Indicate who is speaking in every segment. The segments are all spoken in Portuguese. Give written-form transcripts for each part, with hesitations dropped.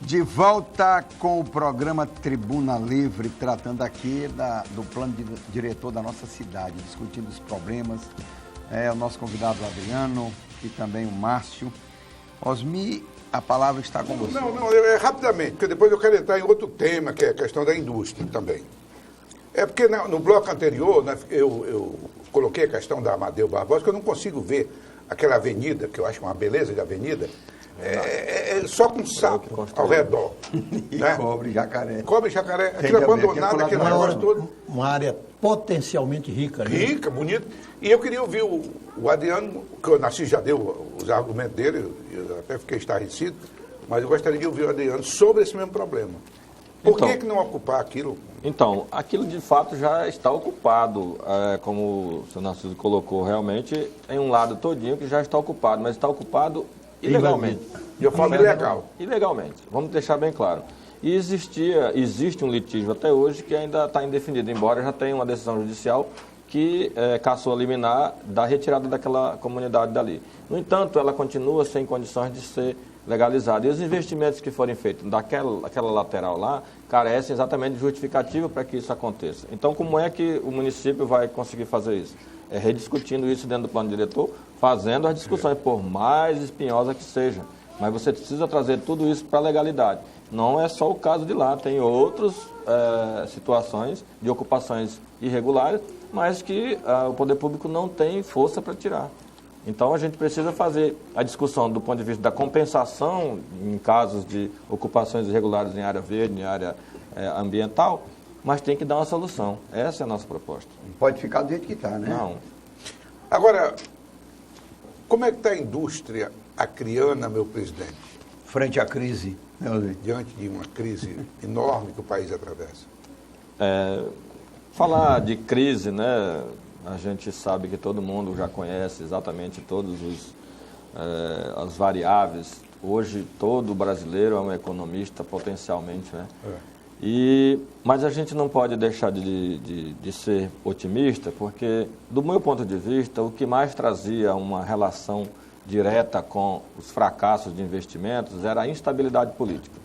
Speaker 1: De volta com o programa Tribuna Livre, tratando aqui do plano diretor da nossa cidade, discutindo os problemas. O nosso convidado Adriano e também o Márcio. Osmi, a palavra está com você.
Speaker 2: Não, rapidamente, porque depois eu quero entrar em outro tema, que é a questão da indústria também. É porque no bloco anterior eu coloquei a questão da Amadeu Barbosa, que eu não consigo ver aquela avenida, que eu acho uma beleza de avenida, só com sapo ao redor.
Speaker 1: E
Speaker 2: né?
Speaker 1: cobre, jacaré.
Speaker 2: Cobre, jacaré, aquilo abandonado, aquele negócio todo.
Speaker 3: Uma área potencialmente rica. Né?
Speaker 2: Rica, bonita. E eu queria ouvir o Adriano, que o Narciso já deu os argumentos dele, eu até fiquei estarrecido, mas eu gostaria de ouvir o Adriano sobre esse mesmo problema. Por que não ocupar aquilo?
Speaker 4: Então, aquilo de fato já está ocupado, como o senhor Narciso colocou, realmente tem um lado todinho que já está ocupado, mas está ocupado ilegalmente.
Speaker 2: E eu falo ilegal.
Speaker 4: Ilegalmente, vamos deixar bem claro. E existe um litígio até hoje que ainda está indefinido, embora já tenha uma decisão judicial que cassou a liminar da retirada daquela comunidade dali. No entanto, ela continua sem condições de ser legalizada. E os investimentos que forem feitos daquela lateral lá carecem exatamente de justificativa para que isso aconteça. Então, como é que o município vai conseguir fazer isso? Rediscutindo isso dentro do plano diretor, fazendo as discussões, por mais espinhosa que seja. Mas você precisa trazer tudo isso para a legalidade. Não é só o caso de lá, tem outras situações de ocupações irregulares, mas que o poder público não tem força para tirar. Então, a gente precisa fazer a discussão do ponto de vista da compensação em casos de ocupações irregulares em área verde, em área ambiental, mas tem que dar uma solução. Essa é a nossa proposta.
Speaker 1: Não pode ficar do jeito que está, né?
Speaker 4: Não.
Speaker 2: Agora, como é que está a indústria acriana, meu presidente?
Speaker 1: Frente à crise.
Speaker 2: Diante de uma crise enorme que o país atravessa.
Speaker 4: Falar de crise, né? A gente sabe que todo mundo já conhece exatamente todas as variáveis. Hoje, todo brasileiro é um economista potencialmente, né? Mas a gente não pode deixar de ser otimista, porque, do meu ponto de vista, o que mais trazia uma relação direta com os fracassos de investimentos era a instabilidade política,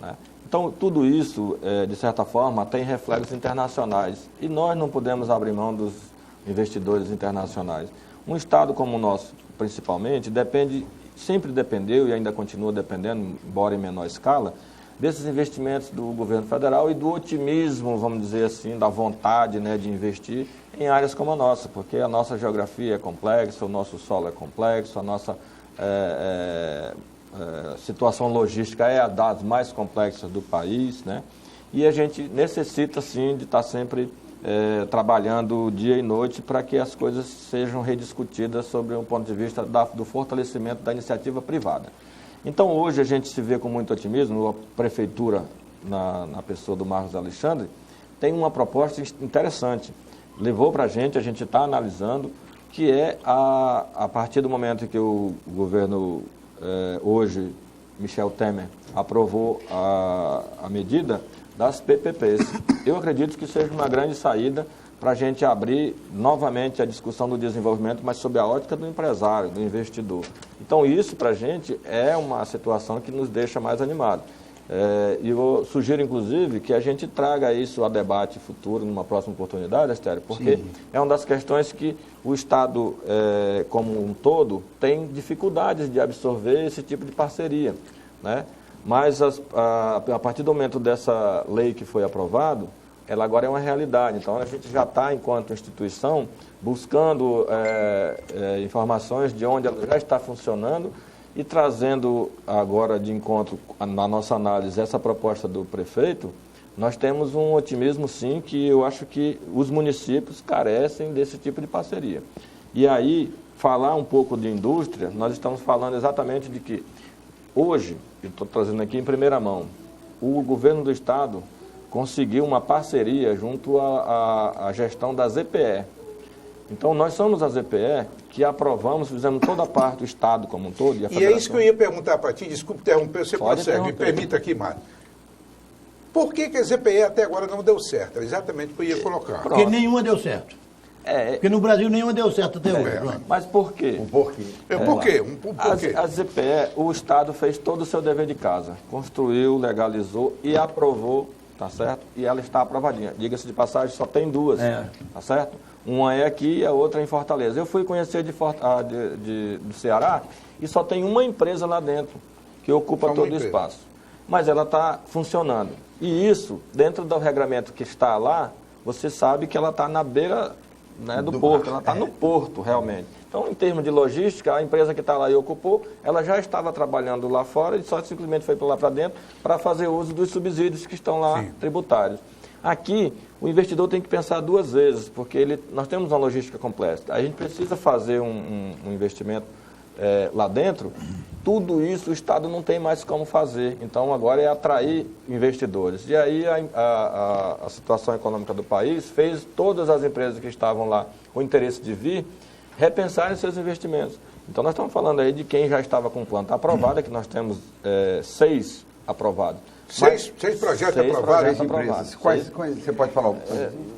Speaker 4: né? Então, tudo isso, de certa forma, tem reflexos internacionais. E nós não podemos abrir mão dos investidores internacionais. Um Estado como o nosso, principalmente, sempre dependeu e ainda continua dependendo, embora em menor escala, desses investimentos do governo federal e do otimismo, vamos dizer assim, da vontade, né, de investir em áreas como a nossa, porque a nossa geografia é complexa, o nosso solo é complexo, a nossa situação logística é a das mais complexas do país, né? E a gente necessita, sim, de estar sempre trabalhando dia e noite para que as coisas sejam rediscutidas sobre um ponto de vista do fortalecimento da iniciativa privada. Então, hoje a gente se vê com muito otimismo, a Prefeitura, na pessoa do Marcos Alexandre, tem uma proposta interessante. Levou para a gente está analisando, que é a partir do momento que o governo, hoje, Michel Temer, aprovou a medida das PPPs. Eu acredito que seja uma grande saída para a gente abrir novamente a discussão do desenvolvimento, mas sob a ótica do empresário, do investidor. Então, isso para a gente é uma situação que nos deixa mais animados. E eu sugiro, inclusive, que a gente traga isso a debate futuro, numa próxima oportunidade, Astério, porque sim, é uma das questões que o Estado, como um todo, tem dificuldades de absorver esse tipo de parceria, né? Mas a partir do momento dessa lei que foi aprovada, ela agora é uma realidade. Então, a gente já está, enquanto instituição, buscando informações de onde ela já está funcionando e trazendo agora de encontro, na nossa análise, essa proposta do prefeito. Nós temos um otimismo, sim, que eu acho que os municípios carecem desse tipo de parceria. E aí, falar um pouco de indústria, nós estamos falando exatamente de que hoje, eu estou trazendo aqui em primeira mão, o governo do Estado conseguiu uma parceria junto à gestão da ZPE. Então, nós somos a ZPE que aprovamos, fizemos toda a parte do Estado como um todo.
Speaker 2: E é isso que eu ia perguntar para ti, desculpe interromper, você consegue, me permita aqui, Mário. Por que a ZPE até agora não deu certo? É exatamente o que eu ia colocar.
Speaker 3: Porque nenhuma deu certo. Porque no Brasil nenhuma deu certo até hoje. Pronto.
Speaker 4: Mas por quê?
Speaker 2: Por quê? Por quê?
Speaker 4: A ZPE, o Estado fez todo o seu dever de casa. Construiu, legalizou e aprovou, tá certo? E ela está aprovadinha. Diga-se de passagem, só tem duas, tá certo? Uma é aqui e a outra é em Fortaleza. Eu fui conhecer do Ceará e só tem uma empresa lá dentro que ocupa todo o espaço. Mas ela está funcionando. E isso, dentro do regramento que está lá, você sabe que ela está na beira, né, do porto, ela está no porto, realmente. Então, em termos de logística, a empresa que está lá e ocupou, ela já estava trabalhando lá fora e só simplesmente foi para lá para dentro para fazer uso dos subsídios que estão lá tributários. Aqui, o investidor tem que pensar duas vezes, porque nós temos uma logística complexa. A gente precisa fazer um investimento lá dentro, tudo isso o Estado não tem mais como fazer. Então, agora é atrair investidores. E aí, a situação econômica do país fez todas as empresas que estavam lá com interesse de vir repensarem seus investimentos. Então, nós estamos falando aí de quem já estava com planta aprovada, que nós temos 6 aprovados.
Speaker 2: Seis projetos aprovados.
Speaker 1: Empresas. Quais você pode falar?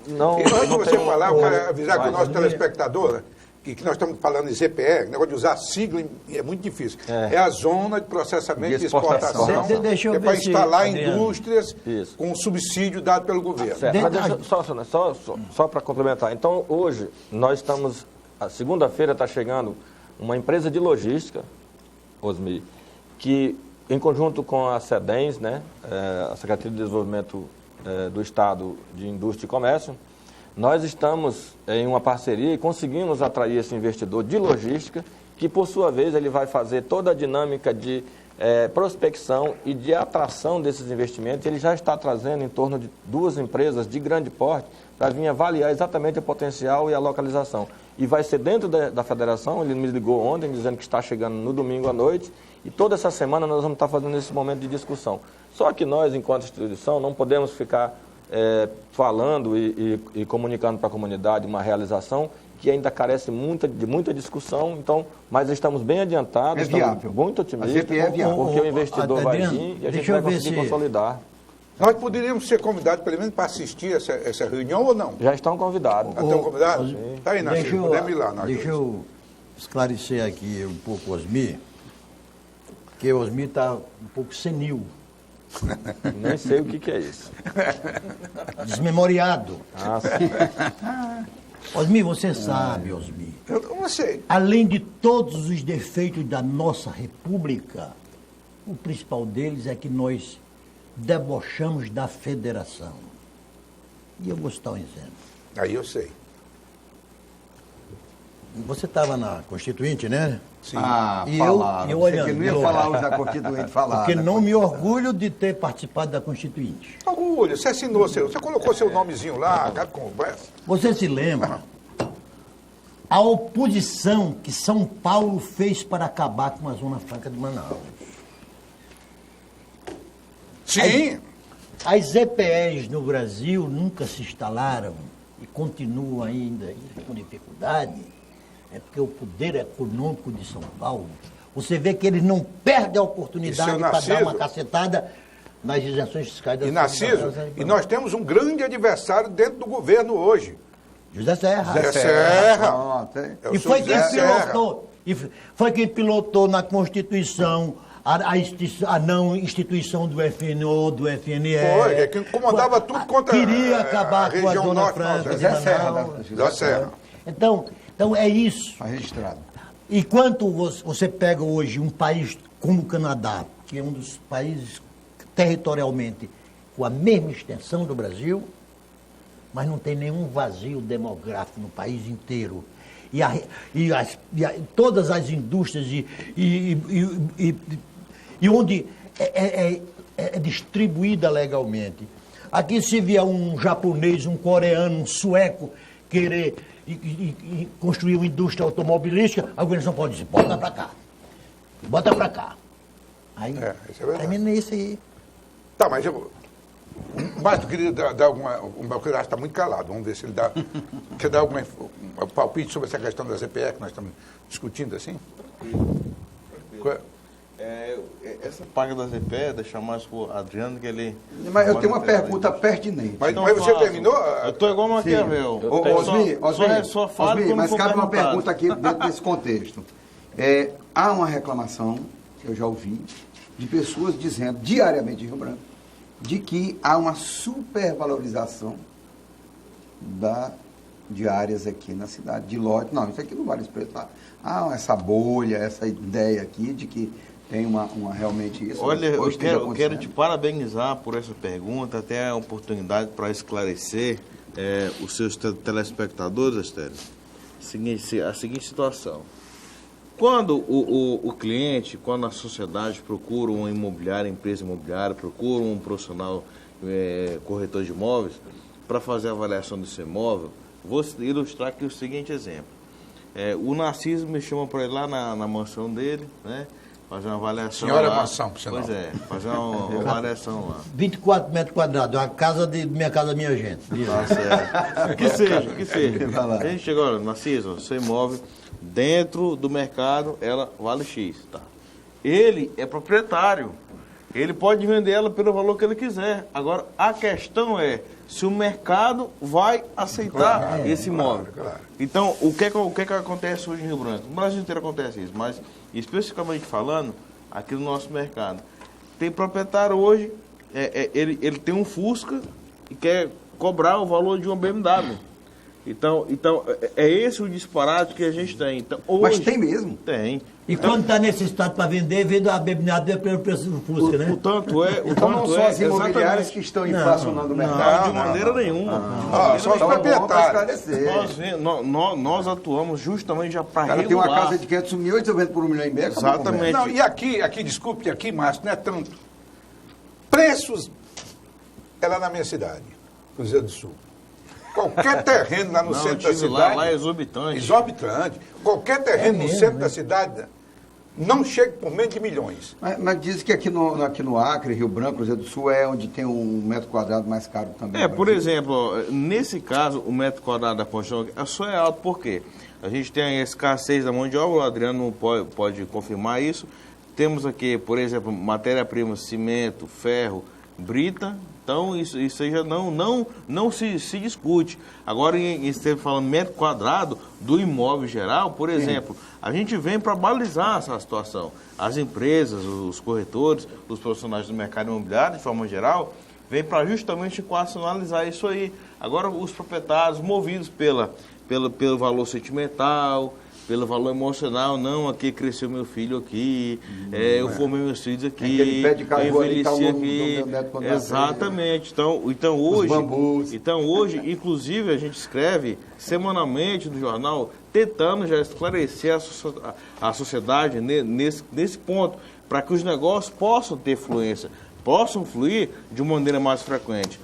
Speaker 2: Não, antes de você falar, eu quero avisar que o nosso telespectador, que nós estamos falando em ZPE, negócio de usar sigla é muito difícil. É a zona de processamento de exportação,
Speaker 3: Deixa eu ver
Speaker 2: para instalar
Speaker 3: se,
Speaker 2: indústrias com subsídio dado pelo governo.
Speaker 4: Mas só para complementar. Então, hoje, nós estamos, a segunda-feira está chegando uma empresa de logística, Osmi, que em conjunto com a SEDENS, né, a Secretaria de Desenvolvimento do Estado de Indústria e Comércio, nós estamos em uma parceria e conseguimos atrair esse investidor de logística, que por sua vez ele vai fazer toda a dinâmica de prospecção e de atração desses investimentos. Ele já está trazendo em torno de 2 empresas de grande porte para vir avaliar exatamente o potencial e a localização. E vai ser dentro da federação. Ele me ligou ontem dizendo que está chegando no domingo à noite e toda essa semana nós vamos estar fazendo esse momento de discussão. Só que nós, enquanto instituição, não podemos ficar falando e comunicando para a comunidade uma realização que ainda carece de muita discussão, então, mas estamos bem adiantados, estamos muito otimistas, porque o investidor vai vir e a gente vai conseguir consolidar.
Speaker 2: Nós poderíamos ser convidados, pelo menos, para assistir essa reunião ou não?
Speaker 4: Já estão convidados.
Speaker 2: Já estão convidados? Está aí, Narciso, podemos ir lá.
Speaker 3: Deixa eu esclarecer aqui um pouco o Osmi, porque o Osmi está um pouco senil.
Speaker 4: Nem sei o que é isso.
Speaker 3: Desmemoriado.
Speaker 4: Sim.
Speaker 3: Osmi, você sabe, Osmi.
Speaker 2: Eu não sei.
Speaker 3: Além de todos os defeitos da nossa república, o principal deles é que nós debochamos da federação. E eu vou citar um exemplo.
Speaker 2: Aí eu sei.
Speaker 3: Você estava na Constituinte, né?
Speaker 2: Sim.
Speaker 3: E
Speaker 1: falaram.
Speaker 3: eu olhando.
Speaker 1: Você que não ia falar hoje da Constituinte, falar.
Speaker 3: Porque não me orgulho de ter participado da Constituinte.
Speaker 2: Orgulho, você assinou você colocou seu nomezinho lá, acaba com conversa.
Speaker 3: Você se lembra? A oposição que São Paulo fez para acabar com a Zona Franca de Manaus.
Speaker 2: Sim.
Speaker 3: As EPEs no Brasil nunca se instalaram e continuam ainda com dificuldade. É porque o poder econômico de São Paulo, você vê que eles não perdem a oportunidade para dar uma cacetada nas isenções fiscais da
Speaker 2: Narciso, e nós temos um grande adversário dentro do governo hoje.
Speaker 3: José Serra.
Speaker 2: José Serra.
Speaker 3: E foi quem pilotou. E foi quem pilotou na Constituição a não instituição do FNO, do FNE.
Speaker 2: Foi, que comandava tudo contra
Speaker 3: queria acabar com a Zona
Speaker 2: Franca
Speaker 3: de Manaus.
Speaker 2: José Serra.
Speaker 3: Então é isso.
Speaker 1: Está registrado.
Speaker 3: E quando você pega hoje um país como o Canadá, que é um dos países territorialmente com a mesma extensão do Brasil, mas não tem nenhum vazio demográfico no país inteiro. Todas as indústrias e onde é distribuída legalmente. Aqui se vier um japonês, um coreano, um sueco querer construir uma indústria automobilística, a organização pode dizer, bota para cá. Bota para cá. Aí,
Speaker 2: isso é verdade.
Speaker 3: termina isso aí.
Speaker 2: Tá, mas tu queria dar alguma... O Melchior está muito calado. Vamos ver se ele quer dar algum palpite sobre essa questão da ZPE que nós estamos discutindo assim?
Speaker 5: Essa parte da ZPE, deixar mais pro Adriano, que ele...
Speaker 1: Mas eu tenho uma pergunta pertinente.
Speaker 2: Mas
Speaker 5: Então,
Speaker 2: você terminou?
Speaker 5: Eu estou igual o Maquiavel. Só falo
Speaker 1: Osmi,
Speaker 5: quando
Speaker 1: mas
Speaker 5: for
Speaker 1: cabe uma
Speaker 5: perguntado.
Speaker 1: pergunta aqui dentro desse contexto. Há uma reclamação, que eu já ouvi, de pessoas dizendo, diariamente em Rio Branco, de que há uma supervalorização de áreas aqui na cidade, de lote. Não, isso aqui não vale esse preço. Há essa bolha, essa ideia aqui de que tem uma realmente isso.
Speaker 5: Olha, eu quero te parabenizar por essa pergunta, até a oportunidade para esclarecer os seus telespectadores, Astério. A seguinte situação. Quando o cliente, quando a sociedade procura uma empresa imobiliária, procura um profissional corretor de imóveis, para fazer a avaliação do seu imóvel, vou ilustrar aqui o seguinte exemplo. O Narciso me chama para ir lá na mansão dele, né? Fazer uma avaliação.
Speaker 2: Senhora
Speaker 5: lá.
Speaker 2: mansão, por sinal.
Speaker 5: Pois é, fazer uma avaliação lá.
Speaker 3: 24 metros quadrados, uma casa de minha casa, minha gente.
Speaker 5: Tá certo. Que seja. A gente chegou, olha, Narciso, seu imóvel, dentro do mercado, ela vale X, tá? Ele é proprietário. Ele pode vender ela pelo valor que ele quiser. Agora, a questão é se o mercado vai aceitar esse imóvel.
Speaker 2: Claro.
Speaker 5: Então, o que acontece hoje em Rio Branco? No Brasil inteiro acontece isso, mas especificamente falando, aqui no nosso mercado. Tem proprietário hoje, ele tem um Fusca e quer cobrar o valor de uma BMW. Então é esse o disparate que a gente tem. Então, hoje,
Speaker 1: Mas tem mesmo?
Speaker 5: Tem.
Speaker 3: E quando está necessitado para vender, vende a bebeminada pelo preço do Fusca, né?
Speaker 5: O tanto é.
Speaker 1: Então não são as imobiliárias
Speaker 5: exatamente.
Speaker 1: que estão inflacionando o mercado?
Speaker 5: Não, de maneira nenhuma.
Speaker 2: Só os
Speaker 1: Então é bom para
Speaker 2: proprietários.
Speaker 1: esclarecer.
Speaker 5: Nós atuamos justamente já para
Speaker 1: O cara
Speaker 5: regular.
Speaker 1: tem uma casa de 500 mil, eu vendo por 1,5 milhão.
Speaker 5: Exatamente.
Speaker 2: Não, e aqui, desculpe, aqui, Márcio, não é tanto. Preços é lá na minha cidade, Cruzeiro do Sul. Qualquer terreno lá no centro da cidade...
Speaker 5: Lá é exorbitante.
Speaker 2: Exorbitante. Qualquer terreno no centro da cidade não chega por menos de milhões.
Speaker 1: Mas dizem que aqui no Acre, Rio Branco, Cruzeiro do Sul, é onde tem um metro quadrado mais caro também.
Speaker 5: Por exemplo, nesse caso, o metro quadrado da construção só é alto por quê? A gente tem a escassez da mão de obra, o Adriano pode confirmar isso. Temos aqui, por exemplo, matéria-prima, cimento, ferro, brita. Então, isso aí já não se discute. Agora, esteve falando metro quadrado do imóvel geral, por exemplo, a gente vem para balizar essa situação. As empresas, os corretores, os profissionais do mercado imobiliário, de forma geral, vêm para justamente equacionalizar isso aí. Agora, os proprietários, movidos pelo valor sentimental, pelo valor emocional, não, aqui cresceu meu filho aqui, eu formei meus filhos aqui,
Speaker 1: aquele pé de caju
Speaker 5: eu
Speaker 1: ali,
Speaker 5: envelheci
Speaker 1: tá
Speaker 5: aqui. Exatamente. Então hoje, inclusive, a gente escreve semanalmente no jornal, tentando já esclarecer a sociedade nesse ponto, para que os negócios possam ter fluência, possam fluir de uma maneira mais frequente.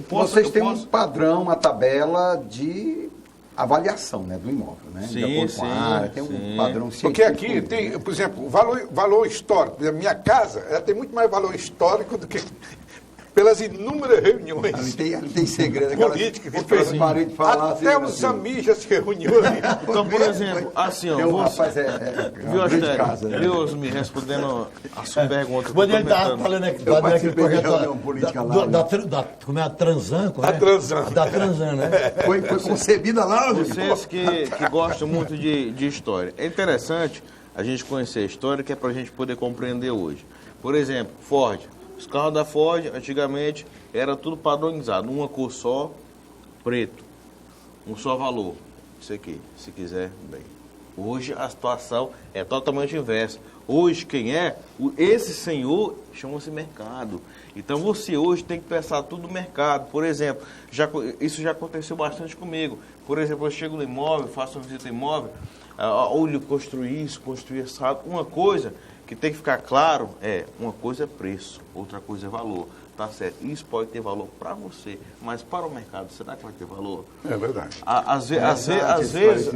Speaker 1: Vocês têm um padrão, uma tabela de avaliação, né, do imóvel, né?
Speaker 5: Sim,
Speaker 1: de acordo com a área, tem um padrão científico.
Speaker 2: Porque aqui tem, por exemplo, o valor histórico. A minha casa, ela tem muito mais valor histórico do que pelas inúmeras reuniões.
Speaker 1: Ali tem segredo.
Speaker 2: Política que
Speaker 1: fez parede falar.
Speaker 2: Até
Speaker 1: assim,
Speaker 2: o Sami já se reuniu ali.
Speaker 5: Então, por exemplo, assim, ó, viu, Osmi, respondendo a sua pergunta.
Speaker 3: Quando ele estava falando aqui, daquele projeto
Speaker 1: política lá.
Speaker 3: como é a Transan,
Speaker 2: A Transan.
Speaker 3: Da Transan, né?
Speaker 1: Foi concebida lá,
Speaker 5: Vocês que gostam muito de história. É interessante a gente conhecer a história, que é para a gente poder compreender hoje. Por exemplo, Ford. Os carros da Ford, antigamente, era tudo padronizado. Uma cor só, preto. Um só valor. Isso aqui, se quiser, bem. Hoje a situação é totalmente inversa. Hoje quem esse senhor chama-se mercado. Então você hoje tem que pensar tudo no mercado. Por exemplo, isso já aconteceu bastante comigo. Por exemplo, eu chego no imóvel, faço uma visita ao imóvel, olho construir isso, construir isso. Uma coisa que tem que ficar claro uma coisa é preço, outra coisa é valor. Tá certo? Isso pode ter valor para você, mas para o mercado, será que vai ter valor?
Speaker 2: É verdade.
Speaker 5: Às vezes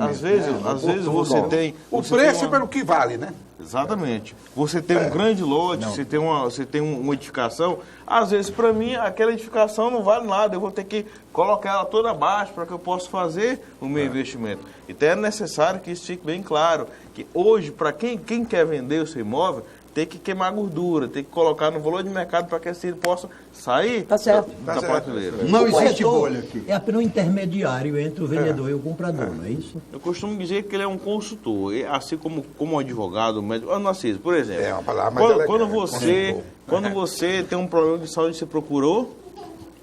Speaker 5: você tem...
Speaker 2: O preço é pelo que vale, né?
Speaker 5: Exatamente. Você tem um grande lote, você tem uma edificação, às vezes para mim aquela edificação não vale nada, eu vou ter que colocar ela toda abaixo para que eu possa fazer o meu investimento. Então é necessário que isso fique bem claro, que hoje, para quem quer vender o seu imóvel, tem que queimar gordura, tem que colocar no valor de mercado para que esse possa sair
Speaker 6: Tá certo.
Speaker 5: da prateleira.
Speaker 1: Não
Speaker 3: O
Speaker 1: existe
Speaker 3: corretor
Speaker 1: bolha aqui.
Speaker 3: É apenas um intermediário entre o vendedor e o comprador, não é isso?
Speaker 5: Eu costumo dizer que ele é um consultor, assim como um advogado, médico. Narciso, por exemplo.
Speaker 2: É uma palavra mais elegante,
Speaker 5: Quando você tem um problema de saúde, você procurou?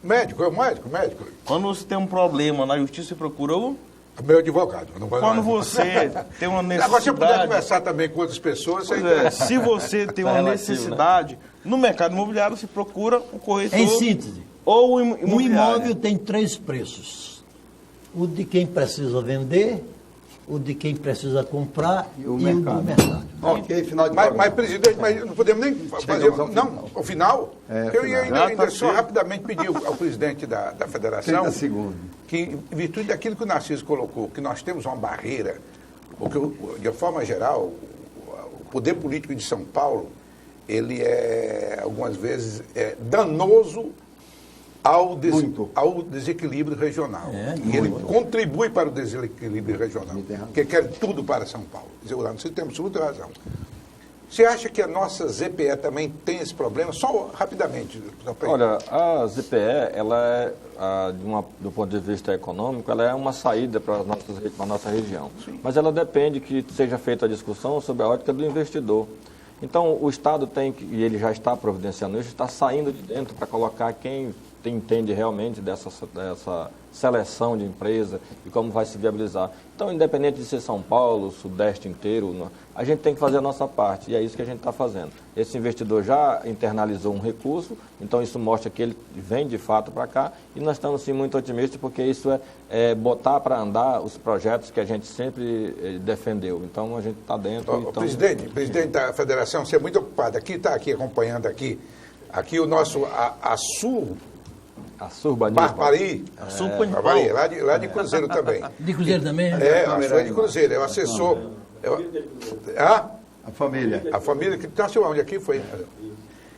Speaker 2: Médico.
Speaker 5: Quando você tem um problema na justiça, você procurou?
Speaker 2: Meu advogado. Eu não gosto
Speaker 5: Quando
Speaker 2: mais.
Speaker 5: você tem uma necessidade...
Speaker 2: Agora, se eu puder conversar também com outras pessoas...
Speaker 5: Pois é, se você tem uma
Speaker 4: relativo,
Speaker 5: necessidade, no mercado imobiliário você procura um corretor...
Speaker 3: Em síntese,
Speaker 5: Ou um
Speaker 3: um imóvel tem 3 preços. O de quem precisa vender, o de quem precisa comprar e o do mercado.
Speaker 1: Ok, final de
Speaker 2: Mas,
Speaker 1: programa.
Speaker 2: presidente, mas não podemos nem fazer...
Speaker 1: ao final.
Speaker 2: Não, ao final. Eu ia ainda só
Speaker 5: cedo.
Speaker 2: rapidamente pedir ao presidente da federação...
Speaker 1: 30 segundos.
Speaker 2: Que, em virtude daquilo que o Narciso colocou, que nós temos uma barreira, porque, de forma geral, o poder político de São Paulo, ele é, algumas vezes, danoso ao desequilíbrio regional. E ele contribui para o desequilíbrio regional, porque quer tudo para São Paulo. Quer dizer, o Narciso tem absoluta razão. Você acha que a nossa ZPE também tem esse problema? Só rapidamente.
Speaker 4: Olha, a ZPE, ela é, do ponto de vista econômico, ela é uma saída para a nossa região. Sim. Mas ela depende que seja feita a discussão sobre a ótica do investidor. Então, o Estado tem que, e ele já está providenciando isso, está saindo de dentro para colocar quem entende realmente dessa seleção de empresa e como vai se viabilizar. Então, independente de ser São Paulo, Sudeste inteiro, a gente tem que fazer a nossa parte, e é isso que a gente está fazendo. Esse investidor já internalizou um recurso, então isso mostra que ele vem de fato para cá, e nós estamos sim muito otimistas, porque isso é botar para andar os projetos que a gente sempre defendeu. Então, a gente está dentro. Então,
Speaker 2: presidente da federação, você é muito ocupado aqui, está aqui acompanhando aqui o nosso Barbari, lá de Cruzeiro também.
Speaker 3: De Cruzeiro também?
Speaker 2: É de Cruzeiro, é o assessor.
Speaker 1: A família.
Speaker 2: A família que nasceu onde aqui foi.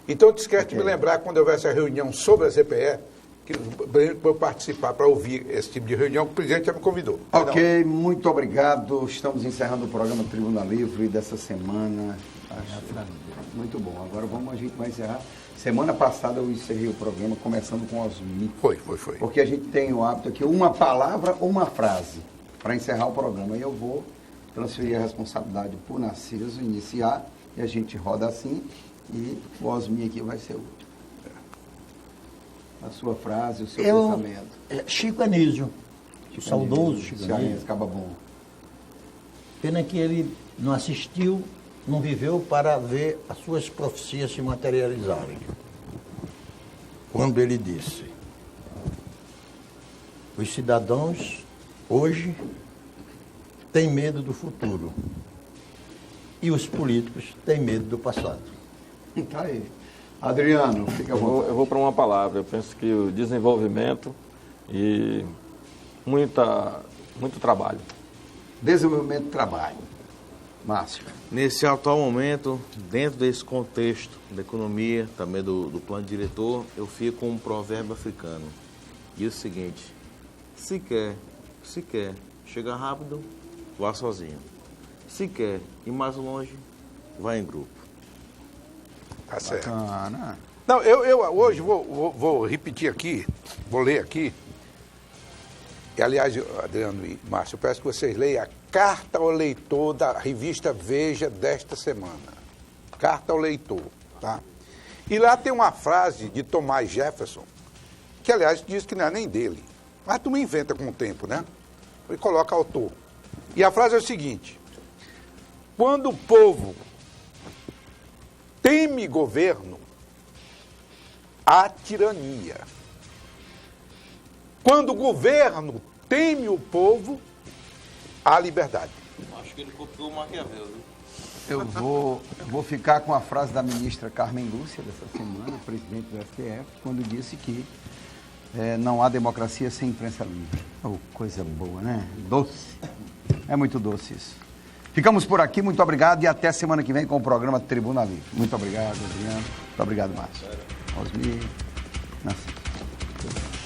Speaker 2: Então, te esquece de me lembrar quando houver essa reunião sobre a ZPE, que para eu participar, para ouvir esse tipo de reunião, que o presidente já me convidou.
Speaker 1: Ok, muito obrigado. Estamos encerrando o programa Tribuna Livre dessa semana. Muito bom. Agora a gente vai encerrar. Semana passada eu encerrei o programa começando com Osmi.
Speaker 2: Foi.
Speaker 1: Porque a gente tem o hábito aqui, uma palavra ou uma frase para encerrar o programa. E eu vou transferir a responsabilidade para o Narciso iniciar, e a gente roda assim, e o Osmi aqui vai ser o último. A sua frase, o seu pensamento.
Speaker 3: Chico Anísio, o saudoso Chico Anísio.
Speaker 1: Acaba bom.
Speaker 3: Pena que ele não assistiu, não viveu para ver as suas profecias se materializarem. Quando ele disse: os cidadãos hoje têm medo do futuro e os políticos têm medo do passado.
Speaker 1: Tá aí. Adriano, fica bom.
Speaker 4: Eu vou para uma palavra. Eu penso que o desenvolvimento e muito trabalho.
Speaker 1: Desenvolvimento e trabalho. Márcio.
Speaker 5: Nesse atual momento, dentro desse contexto da economia, também do plano diretor, eu fico com um provérbio africano. Diz o seguinte: se quer chegar rápido, vá sozinho. Se quer ir mais longe, vá em grupo.
Speaker 2: Tá certo.
Speaker 1: Bacana.
Speaker 2: Não, eu hoje vou repetir aqui, vou ler aqui. E, aliás, Adriano e Márcio, eu peço que vocês leiam a Carta ao Leitor da revista Veja desta semana. Carta ao Leitor, tá? E lá tem uma frase de Thomas Jefferson, que, aliás, diz que não é nem dele. Mas tu me inventa com o tempo, né? E coloca autor. E a frase é o seguinte: quando o povo teme governo, há tirania. Quando o governo teme o povo, há liberdade.
Speaker 5: Acho que ele copiou o Maquiavel, viu?
Speaker 1: Eu vou ficar com a frase da ministra Carmen Lúcia dessa semana, presidente do STF, quando disse que não há democracia sem imprensa livre. Oh, coisa boa, né? Doce. É muito doce isso. Ficamos por aqui, muito obrigado, e até semana que vem com o programa Tribuna Livre. Muito obrigado, Adriano. Muito obrigado, Márcio. Osmi. Nasci.